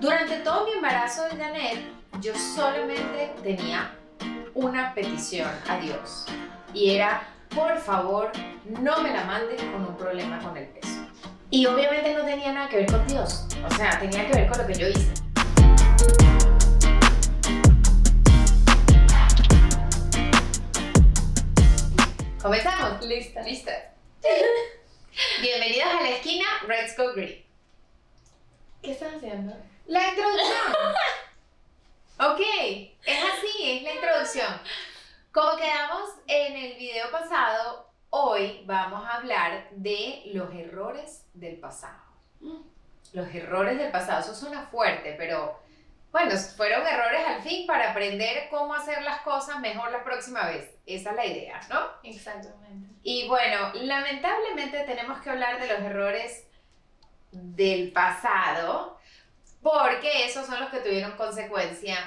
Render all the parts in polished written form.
Durante todo mi embarazo de Janet, yo solamente tenía una petición a Dios y era, por favor, no me la mandes con un problema con el peso. Y obviamente no tenía nada que ver con Dios, o sea, tenía que ver con lo que yo hice. ¿Comenzamos? Lista. Bienvenidos a la esquina Let's Go Green. ¿Qué estás haciendo? La introducción. Ok, es así, es la introducción. Como quedamos en el video pasado, hoy vamos a hablar de los errores del pasado. Los errores del pasado, eso suena fuerte, pero bueno, fueron errores al fin para aprender cómo hacer las cosas mejor la próxima vez. Esa es la idea, ¿no? Exactamente. Y bueno, lamentablemente tenemos que hablar de los errores del pasado, porque esos son los que tuvieron consecuencia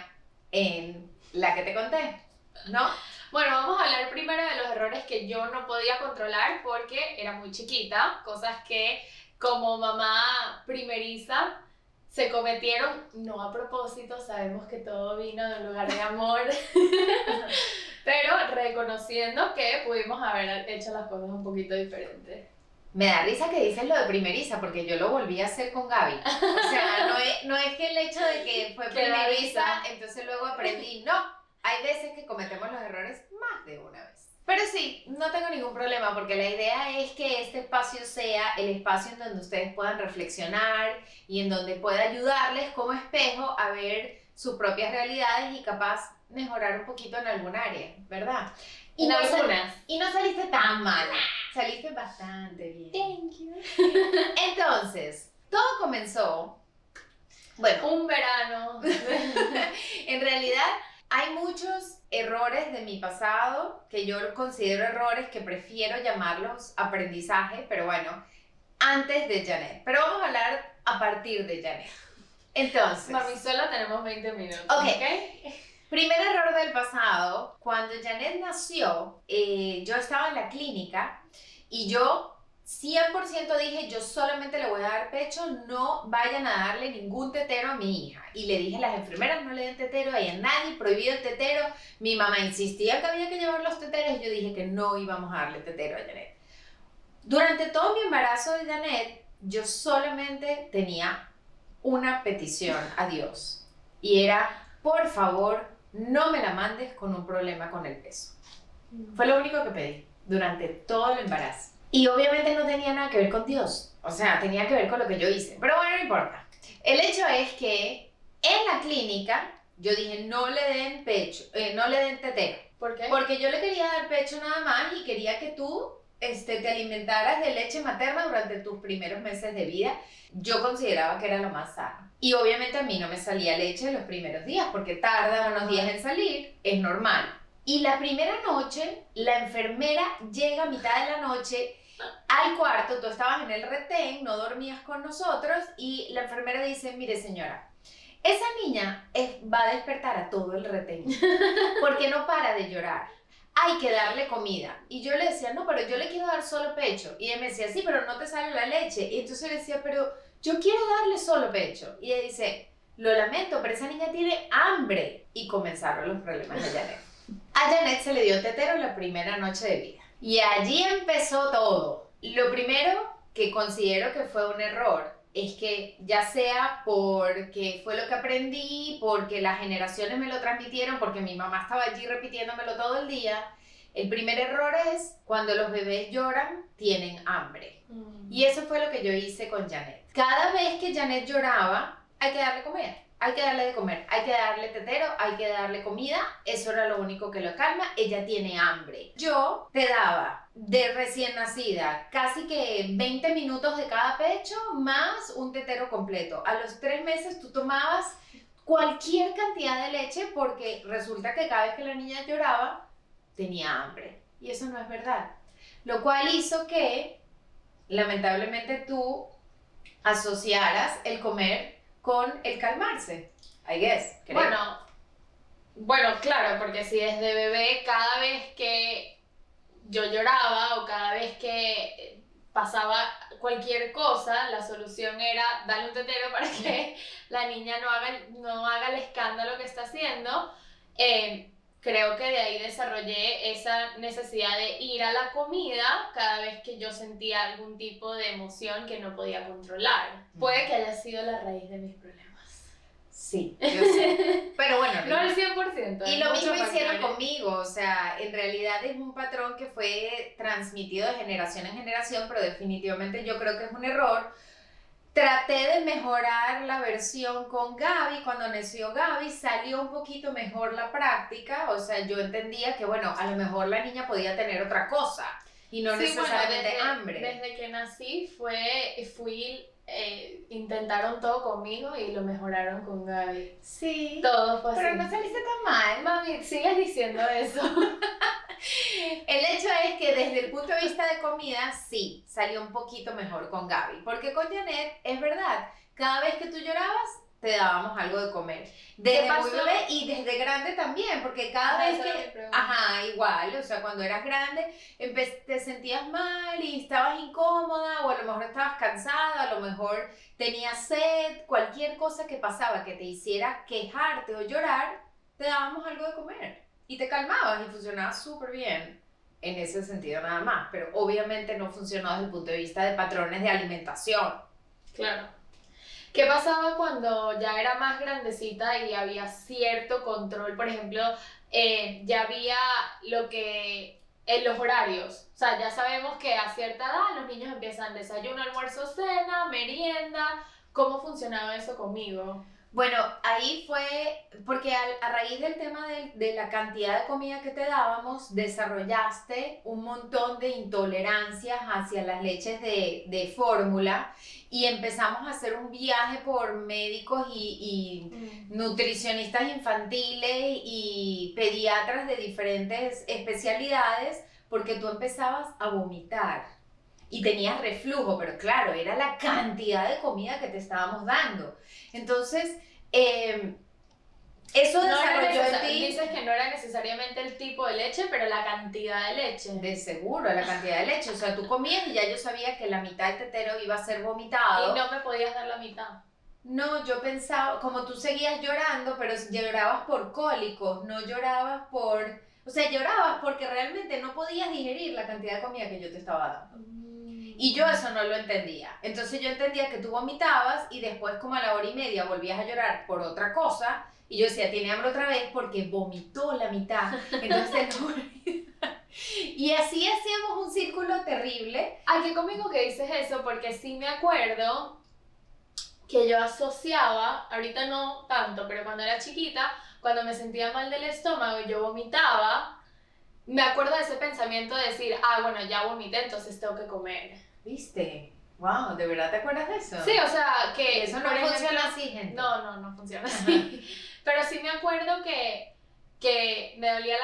en la que te conté, ¿no? Bueno, vamos a hablar primero de los errores que yo no podía controlar porque era muy chiquita, cosas que como mamá primeriza se cometieron, no a propósito, sabemos que todo vino de un lugar de amor, pero reconociendo que pudimos haber hecho las cosas un poquito diferentes. Me da risa que dices lo de primeriza, porque yo lo volví a hacer con Gaby. O sea, no es que el hecho de que fue primeriza, entonces luego aprendí. No, hay veces que cometemos los errores más de una vez. Pero sí, no tengo ningún problema, porque la idea es que este espacio sea el espacio en donde ustedes puedan reflexionar y en donde pueda ayudarles como espejo a ver sus propias realidades y capaz mejorar un poquito en algún área, ¿verdad? Y no saliste tan mal, saliste bastante bien. Thank you. Entonces, todo comenzó, bueno, Un verano. en realidad hay muchos errores de mi pasado que yo considero errores que prefiero llamarlos aprendizaje, pero bueno, antes de Janet. Pero vamos a hablar a partir de Janet. Entonces, Mami, solo tenemos 20 minutos. Ok. Primer error del pasado, cuando Janet nació, yo estaba en la clínica y yo 100% dije, yo solamente le voy a dar pecho, no vayan a darle ningún tetero a mi hija. Y le dije a las enfermeras, no le den tetero, a nadie, prohibido el tetero. Mi mamá insistía que había que llevar los teteros y yo dije que no íbamos a darle tetero a Janet. Durante todo mi embarazo de Janet, yo solamente tenía una petición a Dios y era, por favor, no me la mandes con un problema con el peso. Fue lo único que pedí durante todo el embarazo. Y obviamente no tenía nada que ver con Dios, o sea, tenía que ver con lo que yo hice, pero bueno, no importa. El hecho es que en la clínica yo dije, no le den pecho, no le den tetero. ¿Por qué? Porque yo le quería dar pecho nada más y quería que tú te alimentaras de leche materna durante tus primeros meses de vida. Yo consideraba que era lo más sano. Y obviamente a mí no me salía leche en los primeros días porque tarda unos días en salir, es normal. Y la primera noche, la enfermera llega a mitad de la noche al cuarto, tú estabas en el retén, no dormías con nosotros y la enfermera dice, mire señora, esa niña va a despertar a todo el retén porque no para de llorar. Hay que darle comida. Y yo le decía, no, pero yo le quiero dar solo pecho. Y ella me decía, sí, pero no te sale la leche. Y entonces le decía, pero yo quiero darle solo pecho. Y ella dice, lo lamento, pero esa niña tiene hambre. Y comenzaron los problemas de Janet. A Janet se le dio tetero la primera noche de vida. Y allí empezó todo. Lo primero que considero que fue un error es que ya sea porque fue lo que aprendí, porque las generaciones me lo transmitieron, porque mi mamá estaba allí repitiéndomelo todo el día, el primer error es cuando los bebés lloran, tienen hambre. Y eso fue lo que yo hice con Janet. Cada vez que Janet lloraba, hay que darle comer. Hay que darle de comer, hay que darle tetero, hay que darle comida, eso era lo único que lo calma, ella tiene hambre. Yo te daba de recién nacida casi que 20 minutos de cada pecho más un tetero completo. A los 3 meses tú tomabas cualquier cantidad de leche porque resulta que cada vez que la niña lloraba tenía hambre y eso no es verdad. Lo cual hizo que lamentablemente tú asociaras el comer con el calmarse, I guess. Creo. Bueno, claro, porque si desde bebé cada vez que yo lloraba o cada vez que pasaba cualquier cosa, la solución era darle un tetero para que la niña no haga el escándalo que está haciendo. Creo que de ahí desarrollé esa necesidad de ir a la comida cada vez que yo sentía algún tipo de emoción que no podía controlar. Puede que haya sido la raíz de mis problemas. Sí, yo sé. Pero bueno, no al 100%. y lo mismo hicieron conmigo, o sea, en realidad es un patrón que fue transmitido de generación en generación, pero definitivamente yo creo que es un error. Traté de mejorar la versión con Gaby, cuando nació Gaby salió un poquito mejor la práctica, o sea, yo entendía que bueno, a lo mejor la niña podía tener otra cosa y no necesariamente hambre. Desde que nací intentaron todo conmigo y lo mejoraron con Gaby. Sí, todo fue pero así. no saliste tan mal. Mami, sigues diciendo eso. El hecho es que desde el punto de vista de comida, sí, salió un poquito mejor con Gaby. Porque con Janet, es verdad, cada vez que tú llorabas, te dábamos algo de comer. Desde muy bebé y desde grande también, porque cada vez que... Ajá, igual, o sea, cuando eras grande, te sentías mal y estabas incómoda, o a lo mejor estabas cansada, a lo mejor tenías sed, cualquier cosa que pasaba que te hiciera quejarte o llorar, te dábamos algo de comer. Y te calmabas y funcionaba súper bien en ese sentido nada más, pero obviamente no funcionó desde el punto de vista de patrones de alimentación. Claro. ¿Qué pasaba cuando ya era más grandecita y había cierto control? Por ejemplo, ya había en los horarios. O sea, ya sabemos que a cierta edad los niños empiezan desayuno, almuerzo, cena, merienda. ¿Cómo funcionaba eso conmigo? Bueno, ahí fue, porque a raíz del tema de la cantidad de comida que te dábamos, desarrollaste un montón de intolerancias hacia las leches de fórmula y empezamos a hacer un viaje por médicos y nutricionistas infantiles y pediatras de diferentes especialidades porque tú empezabas a vomitar y tenías reflujo, pero claro, era la cantidad de comida que te estábamos dando. Entonces, eso desarrolló en ti. Dices que no era necesariamente el tipo de leche, pero la cantidad de leche. De seguro, la cantidad de leche. O sea, tú comías y ya yo sabía que la mitad del tetero iba a ser vomitado. Y no me podías dar la mitad. No, yo pensaba, como tú seguías llorando, pero llorabas por cólicos, no llorabas por... O sea, llorabas porque realmente no podías digerir la cantidad de comida que yo te estaba dando. Y yo eso no lo entendía. Entonces yo entendía que tú vomitabas y después como a la hora y media volvías a llorar por otra cosa y yo decía, tiene hambre otra vez porque vomitó la mitad. Entonces y así hacíamos un círculo terrible. Ay, qué cómico que dices eso porque sí me acuerdo que yo asociaba, ahorita no tanto, pero cuando era chiquita, cuando me sentía mal del estómago y yo vomitaba, me acuerdo de ese pensamiento de decir, bueno, ya vomité, entonces tengo que comer. ¿Viste? Wow, ¿de verdad te acuerdas de eso? Sí, o sea, que... Eso no funciona así, gente. No funciona así. Pero sí me acuerdo que me dolía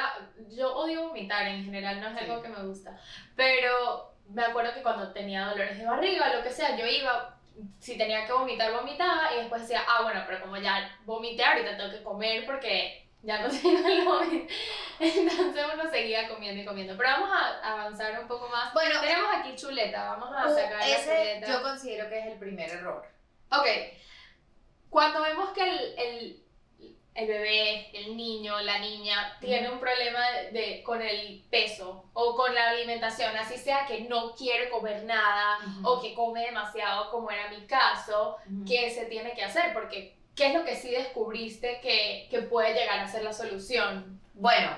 Yo odio vomitar en general, no es algo que me gusta. Pero me acuerdo que cuando tenía dolores de barriga o lo que sea, yo iba... Si tenía que vomitar, vomitaba y después decía, bueno, pero como ya vomité, ahorita tengo que comer porque... Ya no tengo el móvil. Entonces uno seguía comiendo y comiendo. Pero vamos a avanzar un poco más. Bueno, tenemos aquí chuleta. Vamos a sacar la chuleta. Yo considero que es el primer error. Ok. Cuando vemos que el bebé, el niño, la niña tiene un problema con el peso o con la alimentación, así sea que no quiere comer nada o que come demasiado, como era mi caso, ¿qué se tiene que hacer? Porque ¿qué es lo que sí descubriste que puede llegar a ser la solución? Bueno,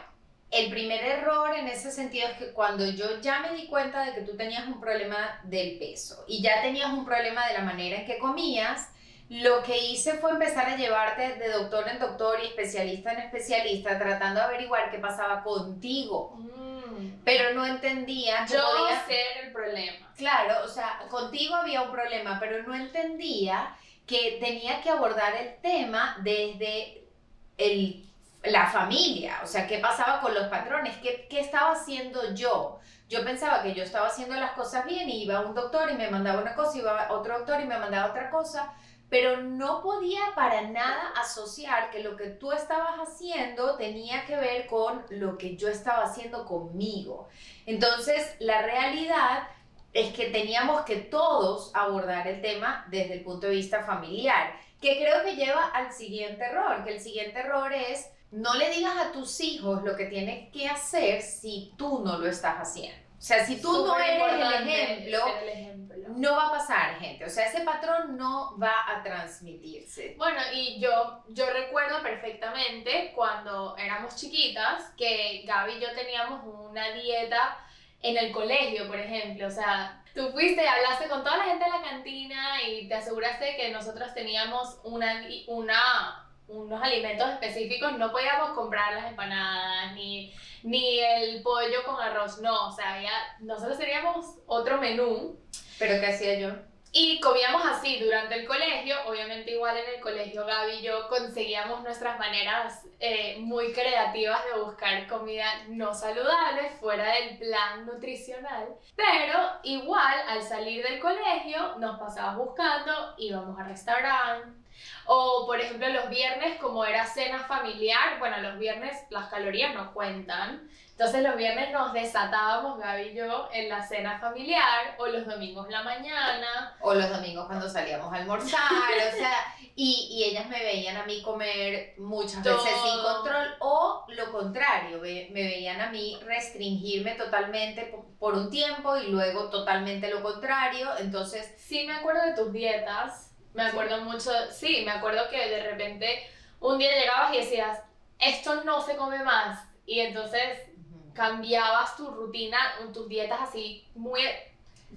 el primer error en ese sentido es que cuando yo ya me di cuenta de que tú tenías un problema del peso y ya tenías un problema de la manera en que comías, lo que hice fue empezar a llevarte de doctor en doctor y especialista en especialista tratando de averiguar qué pasaba contigo. Pero no entendía que podía ser el problema. Claro, o sea, contigo había un problema, pero no entendía que tenía que abordar el tema desde la familia, o sea, qué pasaba con los patrones, qué estaba haciendo yo. Yo pensaba que yo estaba haciendo las cosas bien y iba a un doctor y me mandaba una cosa, iba a otro doctor y me mandaba otra cosa, pero no podía para nada asociar que lo que tú estabas haciendo tenía que ver con lo que yo estaba haciendo conmigo. Entonces, la realidad es que teníamos que todos abordar el tema desde el punto de vista familiar, que creo que lleva al siguiente error, que el siguiente error es no le digas a tus hijos lo que tienen que hacer si tú no lo estás haciendo. O sea, si tú no eres el ejemplo, no va a pasar, gente. O sea, ese patrón no va a transmitirse. Bueno, y yo recuerdo perfectamente cuando éramos chiquitas que Gaby y yo teníamos una dieta en el colegio, por ejemplo. O sea, tú fuiste y hablaste con toda la gente de la cantina y te aseguraste de que nosotros teníamos unos alimentos específicos. No podíamos comprar las empanadas ni el pollo con arroz, no. O sea, nosotros teníamos otro menú. ¿Pero qué hacía yo? Y comíamos así durante el colegio. Obviamente igual en el colegio Gaby y yo conseguíamos nuestras maneras muy creativas de buscar comida no saludable fuera del plan nutricional. Pero igual al salir del colegio nos pasábamos buscando, íbamos a restaurantes. O por ejemplo los viernes, como era cena familiar, bueno, los viernes las calorías no cuentan. Entonces los viernes nos desatábamos, Gaby y yo, en la cena familiar, o los domingos en la mañana. O los domingos cuando salíamos a almorzar, o sea, y ellas me veían a mí comer muchas veces sin control, o lo contrario, me veían a mí restringirme totalmente por un tiempo y luego totalmente lo contrario, entonces... Sí, me acuerdo de tus dietas, me acuerdo mucho, sí, me acuerdo que de repente un día llegabas y decías, esto no se come más, y entonces... cambiabas tu rutina, tus dietas así muy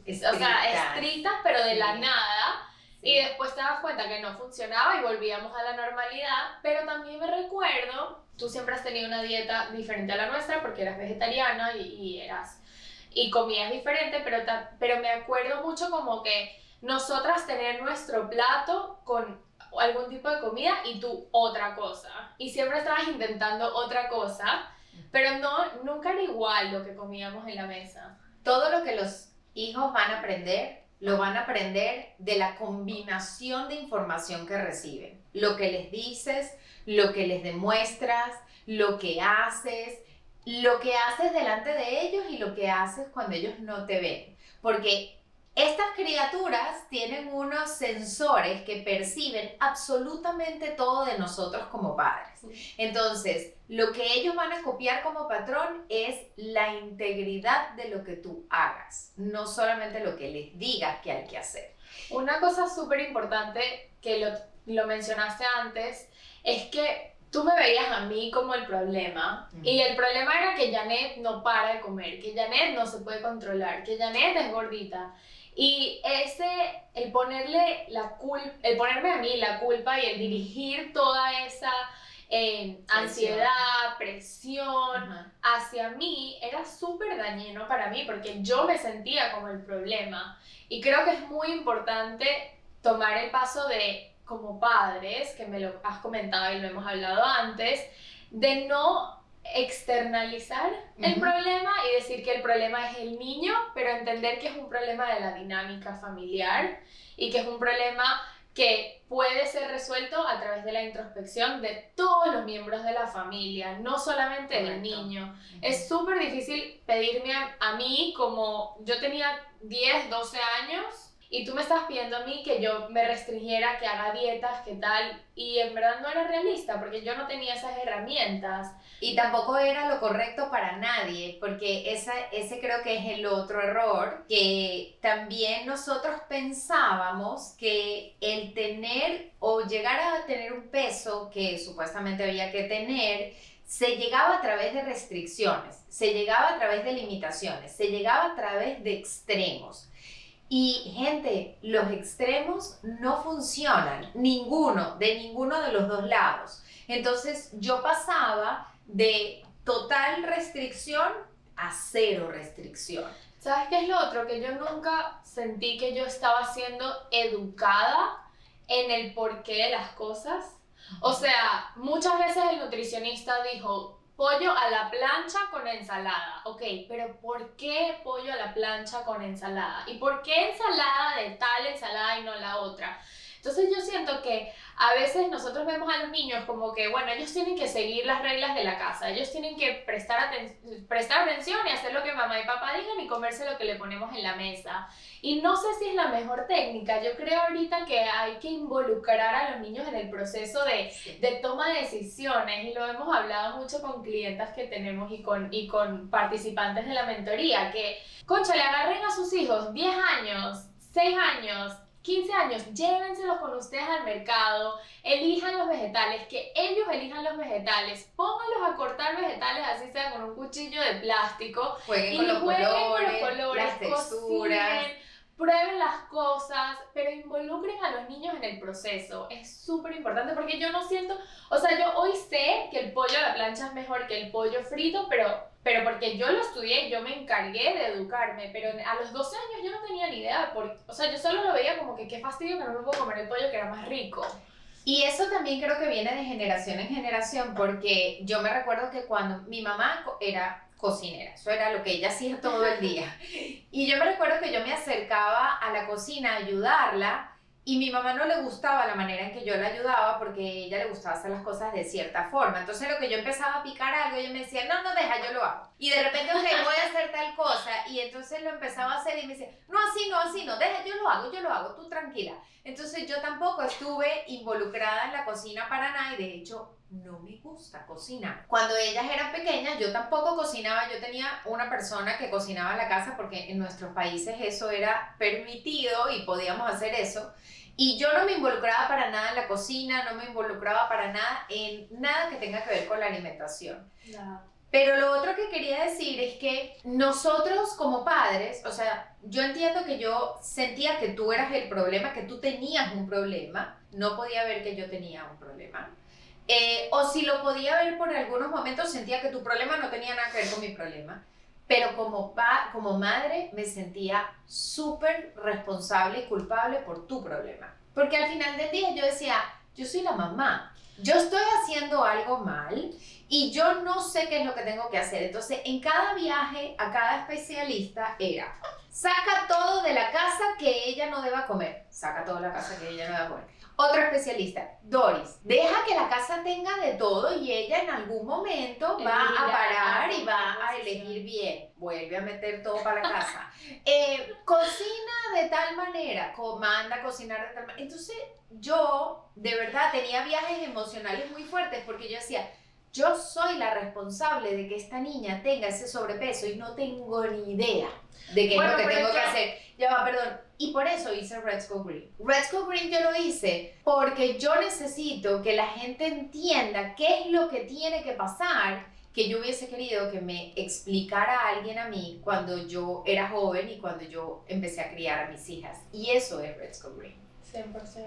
estrictas, pero de la nada, y después te das cuenta que no funcionaba y volvíamos a la normalidad. Pero también me recuerdo, tú siempre has tenido una dieta diferente a la nuestra porque eras vegetariana y comías diferente, pero me acuerdo mucho como que nosotras tener nuestro plato con algún tipo de comida y tú otra cosa, y siempre estabas intentando otra cosa. Pero nunca era igual lo que comíamos en la mesa. Todo lo que los hijos van a aprender, lo van a aprender de la combinación de información que reciben. Lo que les dices, lo que les demuestras, lo que haces delante de ellos y lo que haces cuando ellos no te ven. Porque estas criaturas tienen unos sensores que perciben absolutamente todo de nosotros como padres. Entonces, lo que ellos van a copiar como patrón es la integridad de lo que tú hagas, no solamente lo que les digas que hay que hacer. Una cosa súper importante que lo mencionaste antes es que tú me veías a mí como el problema, y el problema era que Janet no para de comer, que Janet no se puede controlar, que Janet es gordita. Y el ponerme a mí la culpa y el dirigir toda esa ansiedad, presión hacia mí era súper dañino para mí, porque yo me sentía como el problema. Y creo que es muy importante tomar el paso de, como padres, que me lo has comentado y lo hemos hablado antes, de no externalizar el problema y decir que el problema es el niño, pero entender que es un problema de la dinámica familiar y que es un problema que puede ser resuelto a través de la introspección de todos los miembros de la familia, no solamente del niño. Es súper difícil pedirme a mí, como yo tenía 10, 12 años, y tú me estabas pidiendo a mí que yo me restringiera, que haga dietas, que tal, y en verdad no era realista porque yo no tenía esas herramientas. Y tampoco era lo correcto para nadie, porque ese creo que es el otro error, que también nosotros pensábamos que el tener o llegar a tener un peso que supuestamente había que tener, se llegaba a través de restricciones, se llegaba a través de limitaciones, se llegaba a través de extremos. Y gente, los extremos no funcionan, de ninguno de los dos lados. Entonces yo pasaba de total restricción a cero restricción. ¿Sabes qué es lo otro? Que yo nunca sentí que yo estaba siendo educada en el porqué de las cosas. O sea, muchas veces el nutricionista dijo, pollo a la plancha con ensalada. Ok, pero ¿por qué pollo a la plancha con ensalada? ¿Y por qué ensalada de tal ensalada y no la otra? Entonces yo siento que a veces nosotros vemos a los niños como que, bueno, ellos tienen que seguir las reglas de la casa, ellos tienen que prestar atención y hacer lo que mamá y papá digan y comerse lo que le ponemos en la mesa. Y no sé si es la mejor técnica, yo creo ahorita que hay que involucrar a los niños en el proceso de toma de decisiones, y lo hemos hablado mucho con clientas que tenemos y con participantes de la mentoría, que, concha, le agarren a sus hijos 10 años, 6 años, 15 años, llévenselos con ustedes al mercado, elijan los vegetales, que ellos elijan los vegetales, pónganlos a cortar vegetales, así sea con un cuchillo de plástico, Jueguen y con los colores, las texturas. cocinen, prueben las cosas, pero involucren a los niños en el proceso. Es súper importante porque yo no siento, o sea, yo hoy sé que el pollo a la plancha es mejor que el pollo frito, pero porque yo lo estudié y yo me encargué de educarme, pero a los 12 años yo no tenía ni idea, o sea, yo solo lo veía como que qué fastidio que no me puedo comer el pollo que era más rico. Y eso también creo que viene de generación en generación, porque yo me recuerdo que cuando mi mamá era cocinera, eso era lo que ella hacía todo el día. Y yo me recuerdo que yo me acercaba a la cocina a ayudarla, y mi mamá no le gustaba la manera en que yo la ayudaba porque a ella le gustaba hacer las cosas de cierta forma. Entonces lo que yo empezaba a picar algo, ella me decía, no, deja, yo lo hago. Y de repente, ok, voy a hacer tal cosa, y entonces lo empezaba a hacer y me decía, no, así no, deja, yo lo hago, tú tranquila. Entonces yo tampoco estuve involucrada en la cocina para nada, y de hecho no me gusta cocinar. Cuando ellas eran pequeñas yo tampoco cocinaba, yo tenía una persona que cocinaba en la casa porque en nuestros países eso era permitido y podíamos hacer eso. Y yo no me involucraba para nada en la cocina, no me involucraba para nada en nada que tenga que ver con la alimentación. No. Pero lo otro que quería decir es que nosotros como padres, o sea, yo entiendo que yo sentía que tú eras el problema, que tú tenías un problema, no podía ver que yo tenía un problema. O si lo podía ver por algunos momentos, sentía que tu problema no tenía nada que ver con mi problema. Pero como madre me sentía súper responsable y culpable por tu problema. Porque al final del día yo decía, yo soy la mamá, yo estoy haciendo algo mal y yo no sé qué es lo que tengo que hacer. Entonces, en cada viaje a cada especialista era, saca todo de la casa que ella no deba comer. Saca todo de la casa que ella no deba comer. Otro especialista, Doris, deja que la casa tenga de todo y ella en algún momento va a parar y va a elegir bien. Vuelve a meter todo para la casa. Cocina de tal manera, manda a cocinar de tal manera. Entonces yo de verdad tenía viajes emocionales muy fuertes porque yo decía, yo soy la responsable de que esta niña tenga ese sobrepeso y no tengo ni idea de qué es lo que tengo que hacer. Ya va, perdón. Y por eso hice Let's Go Green. Let's Go Green yo lo hice porque yo necesito que la gente entienda qué es lo que tiene que pasar, que yo hubiese querido que me explicara alguien a mí cuando yo era joven y cuando yo empecé a criar a mis hijas. Y eso es Let's Go Green. 100%.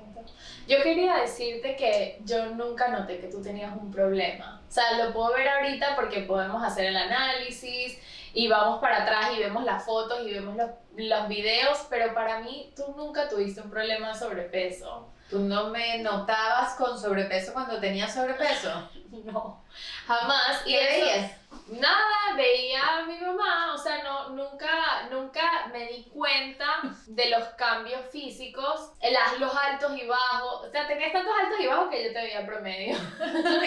Yo quería decirte que yo nunca noté que tú tenías un problema. O sea, lo puedo ver ahorita porque podemos hacer el análisis y vamos para atrás y vemos las fotos y vemos los videos, pero para mí tú nunca tuviste un problema de sobrepeso. ¿Tú no me notabas con sobrepeso cuando tenías sobrepeso? No, jamás. ¿Qué veías? Nada, veía a mi mamá, o sea, nunca me di cuenta de los cambios físicos, los altos y bajos, o sea, tenías tantos altos y bajos que yo te veía promedio.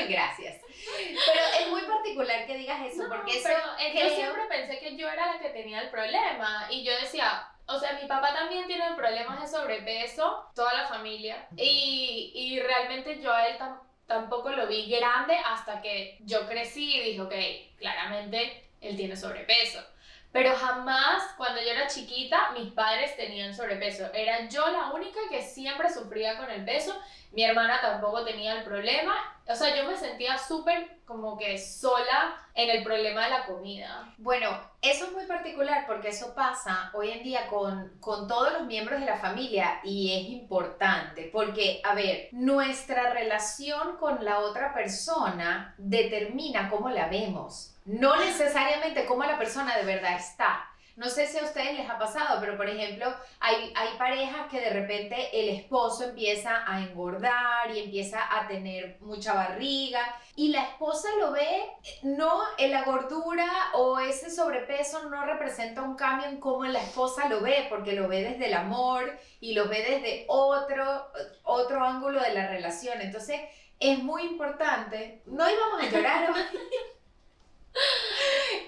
Gracias. Pero es muy particular que digas eso, porque eso yo siempre pensé que yo era la que tenía el problema, y yo decía, o sea, mi papá también tiene problemas de sobrepeso, toda la familia, y realmente yo a él tampoco lo vi grande hasta que yo crecí y dije, ok, claramente él tiene sobrepeso. Pero jamás, cuando yo era chiquita, mis padres tenían sobrepeso. Era yo la única que siempre sufría con el peso. Mi hermana tampoco tenía el problema. O sea, yo me sentía súper como que sola en el problema de la comida. Bueno, eso es muy particular porque eso pasa hoy en día con todos los miembros de la familia, y es importante porque, a ver, nuestra relación con la otra persona determina cómo la vemos, no necesariamente cómo la persona de verdad está. no sé si a ustedes les ha pasado, pero por ejemplo, hay parejas que de repente el esposo empieza a engordar y empieza a tener mucha barriga y la esposa lo ve, no, en la gordura o ese sobrepeso no representa un cambio en cómo la esposa lo ve, porque lo ve desde el amor y lo ve desde otro ángulo de la relación. Entonces, es muy importante, no íbamos a llorar hoy.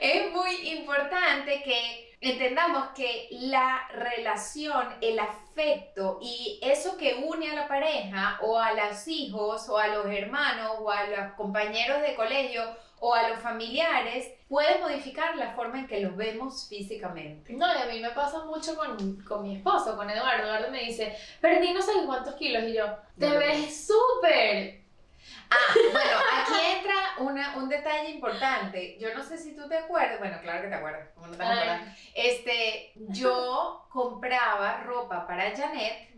Es muy importante que entendamos que la relación, el afecto y eso que une a la pareja o a los hijos o a los hermanos o a los compañeros de colegio o a los familiares puede modificar la forma en que los vemos físicamente. No, y a mí me pasa mucho con mi esposo, con Eduardo. Eduardo me dice, perdí no sé cuántos kilos y yo, te ves súper. Bueno, aquí entra un detalle importante. Yo no sé si tú te acuerdas, bueno, claro que te acuerdas, ¿cómo no te vas a acordar? Yo compraba ropa para Janet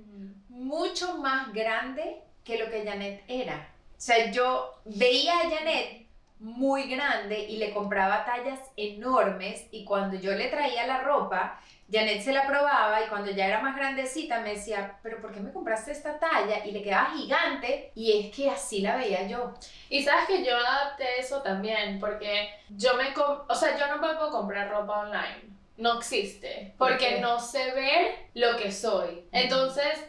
mucho más grande que lo que Janet era. O sea, yo veía a Janet muy grande y le compraba tallas enormes y cuando yo le traía la ropa, Janet se la probaba y cuando ya era más grandecita me decía, pero ¿por qué me compraste esta talla? Y le quedaba gigante y es que así la veía yo. Y sabes que yo adapté eso también porque yo no me puedo comprar ropa online. No existe. Porque no sé ver lo que soy. Entonces,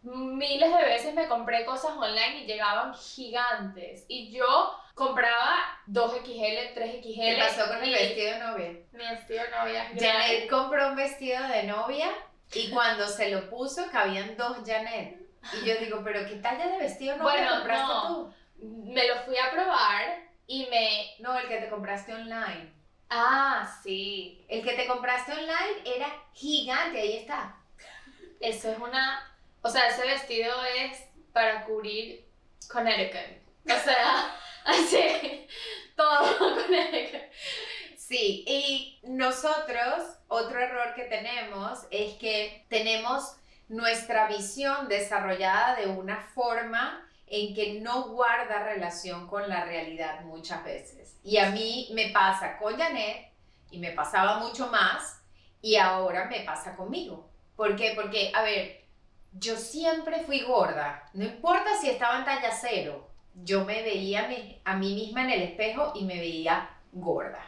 miles de veces me compré cosas online y llegaban gigantes. Y yo compraba 2XL, 3XL. ¿Qué pasó con el vestido de novia? Mi vestido de novia. Janet compró un vestido de novia y cuando se lo puso cabían 2 Janet. Y yo digo, pero ¿qué talla de vestido de novia compraste tú? Me lo fui a probar y No, el que te compraste online. Ah, sí. El que te compraste online era gigante, ahí está. Eso es o sea, ese vestido es para cubrir Connecticut. O sea, así, todo Connecticut. Sí, y nosotros, otro error que tenemos es que tenemos nuestra visión desarrollada de una forma en que no guarda relación con la realidad muchas veces. Y a mí me pasa con Janet, y me pasaba mucho más, y ahora me pasa conmigo. ¿Por qué? Porque, a ver, yo siempre fui gorda, no importa si estaba en talla 0, yo me veía a mí misma en el espejo y me veía gorda.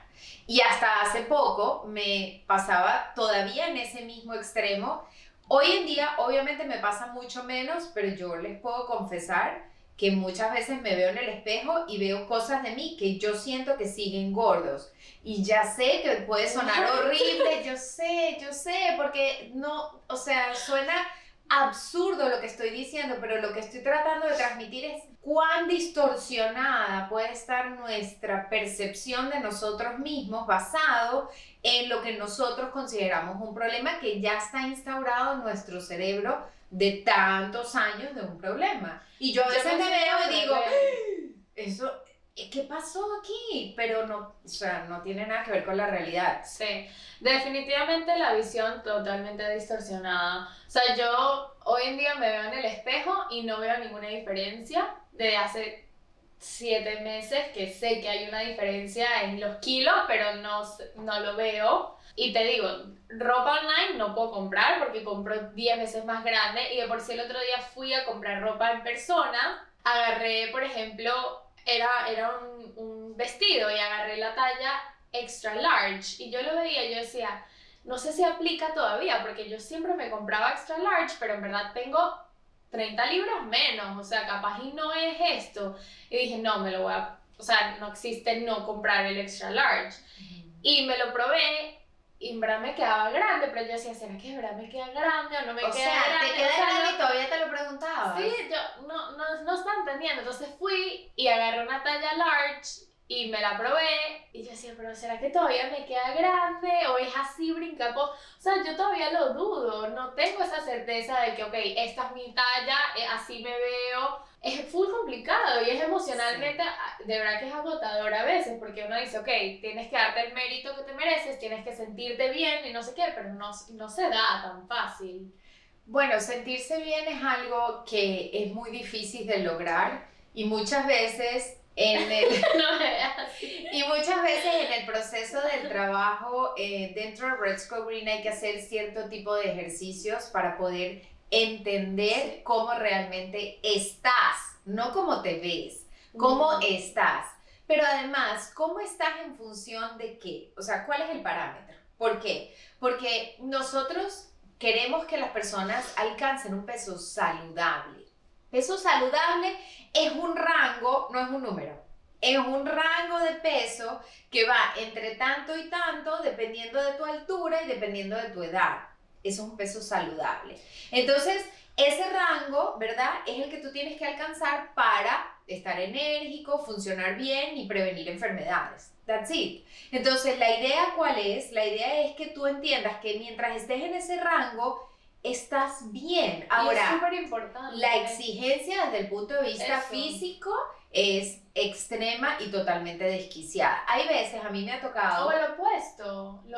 Y hasta hace poco me pasaba todavía en ese mismo extremo. Hoy en día obviamente me pasa mucho menos, pero yo les puedo confesar que muchas veces me veo en el espejo y veo cosas de mí que yo siento que siguen gordos. Y ya sé que puede sonar horrible, yo sé, porque no, o sea, suena absurdo lo que estoy diciendo, pero lo que estoy tratando de transmitir es cuán distorsionada puede estar nuestra percepción de nosotros mismos basado en lo que nosotros consideramos un problema que ya está instaurado en nuestro cerebro de tantos años de un problema. Y yo a veces me veo y digo, eso, ¿qué pasó aquí? Pero no, o sea, no tiene nada que ver con la realidad. Sí, definitivamente la visión totalmente distorsionada. O sea, yo hoy en día me veo en el espejo y no veo ninguna diferencia de hace 7 meses, que sé que hay una diferencia en los kilos, pero no lo veo. Y te digo, ropa online no puedo comprar porque compro 10 veces más grande y de por sí el otro día fui a comprar ropa en persona, agarré, por ejemplo, era un vestido y agarré la talla extra large y yo lo veía y yo decía, no sé si aplica todavía porque yo siempre me compraba extra large, pero en verdad tengo 30 libras menos, o sea, capaz y no es esto. Y dije, no, o sea, no existe no comprar el extra large. Y me lo probé y en verdad me quedaba grande, pero yo decía, ¿será que en verdad me queda grande o no me queda grande? ¿Te queda grande y todavía te lo preguntabas? Sí, yo no estaba entendiendo. Entonces fui y agarré una talla large y me la probé y yo decía, pero ¿será que todavía me queda grande o es así brincapo? O sea, yo todavía lo dudo, no tengo esa certeza de que, ok, esta es mi talla, así me veo. Es full complicado y es emocionalmente, de verdad que es agotador a veces, porque uno dice, ok, tienes que darte el mérito que te mereces, tienes que sentirte bien y no sé qué, pero no se da tan fácil. Bueno, sentirse bien es algo que es muy difícil de lograr y muchas veces En el, No me veas así. y muchas veces en el proceso del trabajo dentro de Red Skull Green hay que hacer cierto tipo de ejercicios para poder entender Sí. cómo realmente estás, no cómo te ves, cómo estás. Pero además, ¿cómo estás en función de qué? O sea, ¿cuál es el parámetro? ¿Por qué? Porque nosotros queremos que las personas alcancen un peso saludable. Peso saludable es un rango, no es un número. Es un rango de peso que va entre tanto y tanto dependiendo de tu altura y dependiendo de tu edad. Eso es un peso saludable. Entonces, ese rango, ¿verdad? Es el que tú tienes que alcanzar para estar enérgico, funcionar bien y prevenir enfermedades. That's it. Entonces, ¿la idea cuál es? La idea es que tú entiendas que mientras estés en ese rango, estás bien. Ahora, y es súper importante. la exigencia desde el punto de vista Eso. físico es extrema y totalmente desquiciada. Hay veces, a mí me ha tocado... O lo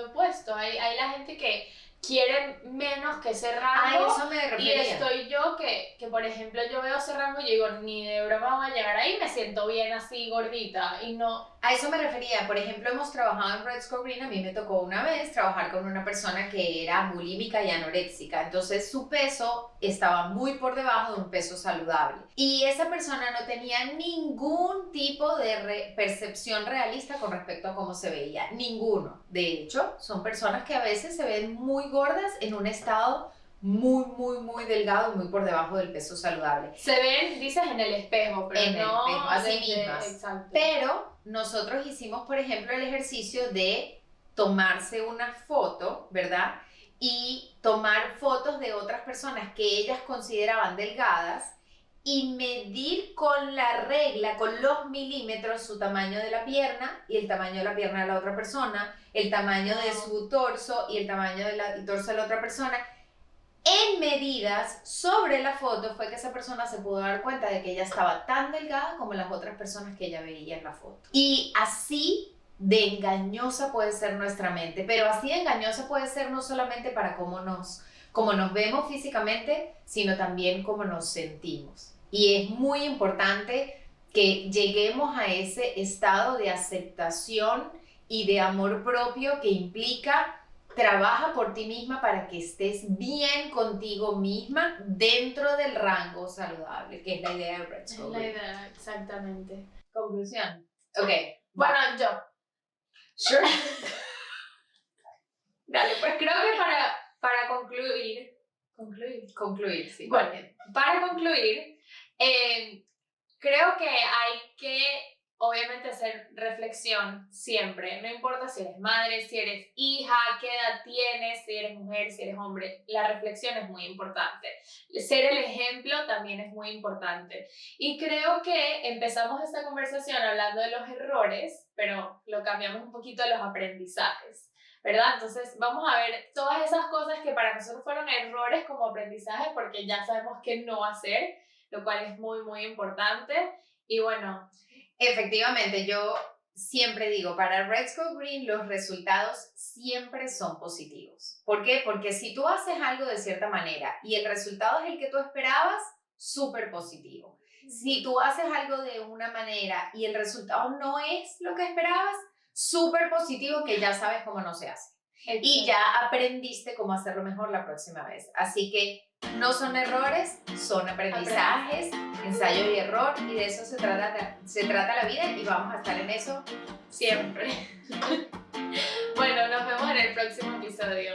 opuesto. Hay la gente que quiere menos que ese rango. eso me Y refería. estoy yo que, por ejemplo, yo veo ese rango y digo, ni de broma voy a llegar ahí, me siento bien así gordita y no... A eso me refería. Por ejemplo, hemos trabajado en Red Skull Green. A mí me tocó una vez trabajar con una persona que era bulímica y anoréxica. Entonces su peso estaba muy por debajo de un peso saludable. Y esa persona no tenía ningún tipo de percepción realista con respecto a cómo se veía. Ninguno. De hecho, son personas que a veces se ven muy gordas en un estado muy delgado y muy por debajo del peso saludable. Se ven, dices, en el espejo, pero En el no espejo, así desde- mismas. Exacto. Pero nosotros hicimos, por ejemplo, el ejercicio de tomarse una foto, ¿verdad? Y tomar fotos de otras personas que ellas consideraban delgadas y medir con la regla, con los milímetros, su tamaño de la pierna y el tamaño de la pierna de la otra persona, el tamaño de su torso y el tamaño del torso de la otra persona. En medidas sobre la foto fue que esa persona se pudo dar cuenta de que ella estaba tan delgada como las otras personas que ella veía en la foto. Y así de engañosa puede ser nuestra mente, pero así de engañosa puede ser no solamente para cómo nos vemos físicamente, sino también cómo nos sentimos. Y es muy importante que lleguemos a ese estado de aceptación y de amor propio que implica trabaja por ti misma para que estés bien contigo misma dentro del rango saludable, que es la idea de Red Es Skull la Green. idea, exactamente. Conclusión. Ok. Bueno, yo. Sure. Dale, pues creo que para concluir. Concluir, sí. Bueno, Vale. para concluir, creo que hay que, obviamente, hacer reflexión siempre. No importa si eres madre, si eres hija, qué edad tienes, si eres mujer, si eres hombre. La reflexión es muy importante. Ser el ejemplo también es muy importante. Y creo que empezamos esta conversación hablando de los errores, pero lo cambiamos un poquito a los aprendizajes, ¿verdad? Entonces vamos a ver todas esas cosas que para nosotros fueron errores como aprendizaje porque ya sabemos qué no hacer, lo cual es muy importante. Y bueno, Efectivamente, yo siempre digo, para Red Skull Green los resultados siempre son positivos. ¿Por qué? Porque si tú haces algo de cierta manera y el resultado es el que tú esperabas, súper positivo. Si tú haces algo de una manera y el resultado no es lo que esperabas, súper positivo, que ya sabes cómo no se hace. Y ya aprendiste cómo hacerlo mejor la próxima vez. Así que no son errores, son aprendizajes, ensayo y error, y de eso se trata la vida y vamos a estar en eso siempre. Bueno, nos vemos en el próximo episodio.